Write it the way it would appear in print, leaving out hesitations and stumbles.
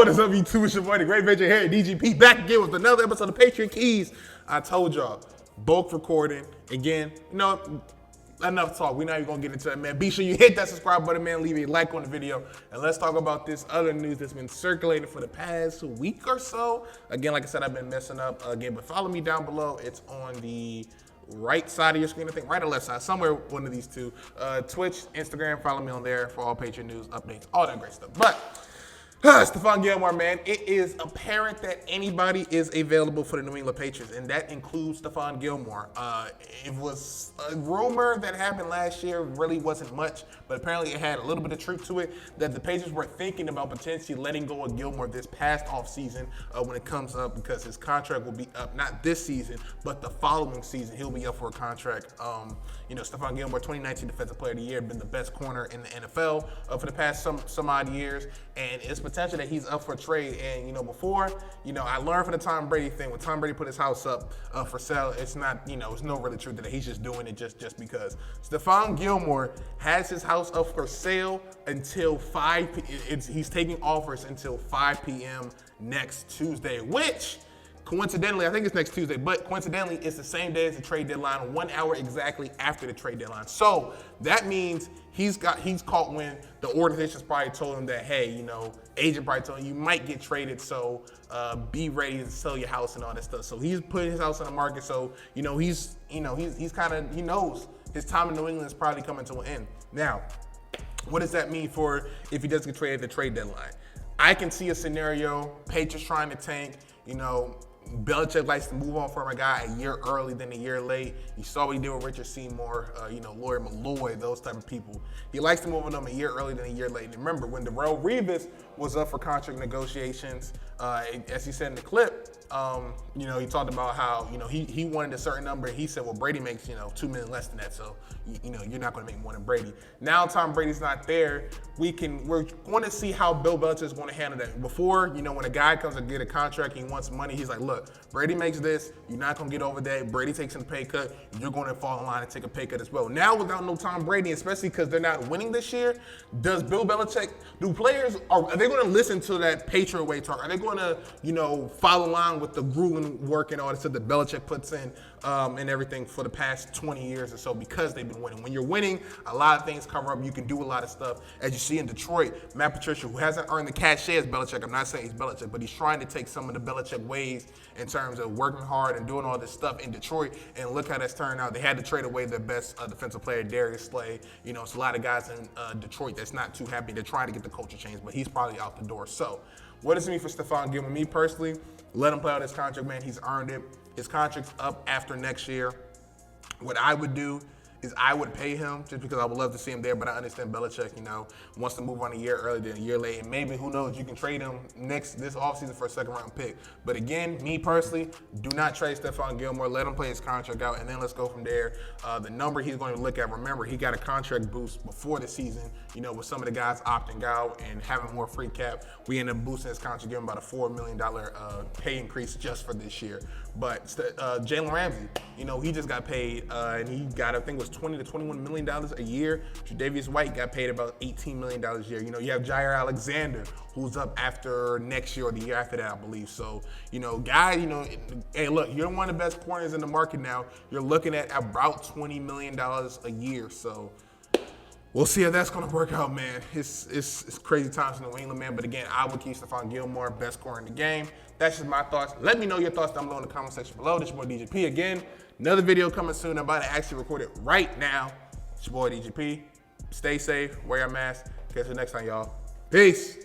What is up, YouTube? It's your boy, the Great Venture here at DGP, back again with another episode of Patriot Keys. I told y'all, bulk recording. Again, enough talk. We're not even going to get into that, man. Be sure you hit that subscribe button, man. Leave a like on the video. And let's talk about this other news that's been circulating for the past week or so. Again, like I said, I've been messing up again, but follow me down below. It's on the right side of your screen, I think, right or left side, somewhere one of these two. Twitch, Instagram, follow me on there for all Patriot news, updates, all that great stuff. But Stephon Gilmore, man, it is apparent that anybody is available for the New England Patriots, and that includes Stephon Gilmore. It was a rumor that happened last year, really wasn't much, but apparently it had a little bit of truth to it, that the Patriots were thinking about potentially letting go of Gilmore this past offseason when it comes up, because his contract will be up, not this season, but the following season. He'll be up for a contract. Stephon Gilmore, 2019 Defensive Player of the Year, been the best corner in the NFL for the past some odd years, and it's potential that he's up for trade. And before, I learned from the Tom Brady thing, when Tom Brady put his house up for sale, it's not, it's no really truth that he's just doing it just because. Stephon Gilmore has his house up for sale until 5 p.m. He's taking offers until 5 p.m. next Tuesday, which coincidentally, I think it's next Tuesday, but coincidentally, it's the same day as the trade deadline, 1 hour exactly after the trade deadline. So that means he's caught when the organization's probably told him that, hey, agent probably told him you might get traded, so be ready to sell your house and all that stuff. So he's putting his house on the market. So he knows his time in New England is probably coming to an end. Now, what does that mean for if he does get traded at the trade deadline? I can see a scenario, Patriots trying to tank, Belichick likes to move on from a guy a year early than a year late. You saw what he did with Richard Seymour, Lawyer Malloy, those type of people. He likes to move on them a year early than a year late. And remember, when Darrelle Revis was up for contract negotiations, as he said in the clip, he talked about how, he wanted a certain number. And he said, well, Brady makes, $2 million less than that. So, you're not going to make more than Brady. Now Tom Brady's not there. We're going to see how Bill Belichick is going to handle that. Before, when a guy comes to get a contract, he wants money. He's like, look, Brady makes this. You're not going to get over that. Brady takes a pay cut. You're going to fall in line and take a pay cut as well. Now, without no Tom Brady, especially because they're not winning this year, does Bill Belichick, are they going to listen to that Patriot way talk? Are they going to, follow along with the grueling work and all that stuff that Belichick puts in and everything for the past 20 years or so, because they've been winning? When you're winning, a lot of things cover up. You can do a lot of stuff. As you see in Detroit, Matt Patricia, who hasn't earned the cachet as Belichick, I'm not saying he's Belichick, but he's trying to take some of the Belichick ways in terms of working hard and doing all this stuff in Detroit. And look how that's turned out. They had to trade away their best defensive player, Darius Slay. It's a lot of guys in Detroit that's not too happy. They're trying to get the culture changed, but he's probably out the door. So what does it mean for Stephon Gilmore? Me personally, let him play out his contract, man. He's earned it. His contract's up after next year. What I would do is I would pay him just because I would love to see him there, but I understand Belichick, wants to move on a year early than a year late, and maybe, who knows, you can trade him this offseason for a second-round pick. But again, me personally, do not trade Stephon Gilmore. Let him play his contract out, and then let's go from there. The number he's going to look at, remember, he got a contract boost before the season, with some of the guys opting out and having more free cap. We ended up boosting his contract, giving him about a $4 million pay increase just for this year. But Jalen Ramsey, he just got paid, and he got, I think it was $20 to $21 million a year. Tre'Davious White got paid about $18 million a year. You have Jair Alexander, who's up after next year or the year after that, I believe. So, guys, hey, look, you're one of the best corners in the market now. You're looking at about $20 million a year. So we'll see how that's going to work out, man. It's crazy times in New England, man. But again, I would keep Stephon Gilmore, best corner in the game. That's just my thoughts. Let me know your thoughts down below in the comment section below. This is your boy DGP again. Another video coming soon. I'm about to actually record it right now. It's your boy DGP. Stay safe. Wear your mask. Catch you next time, y'all. Peace.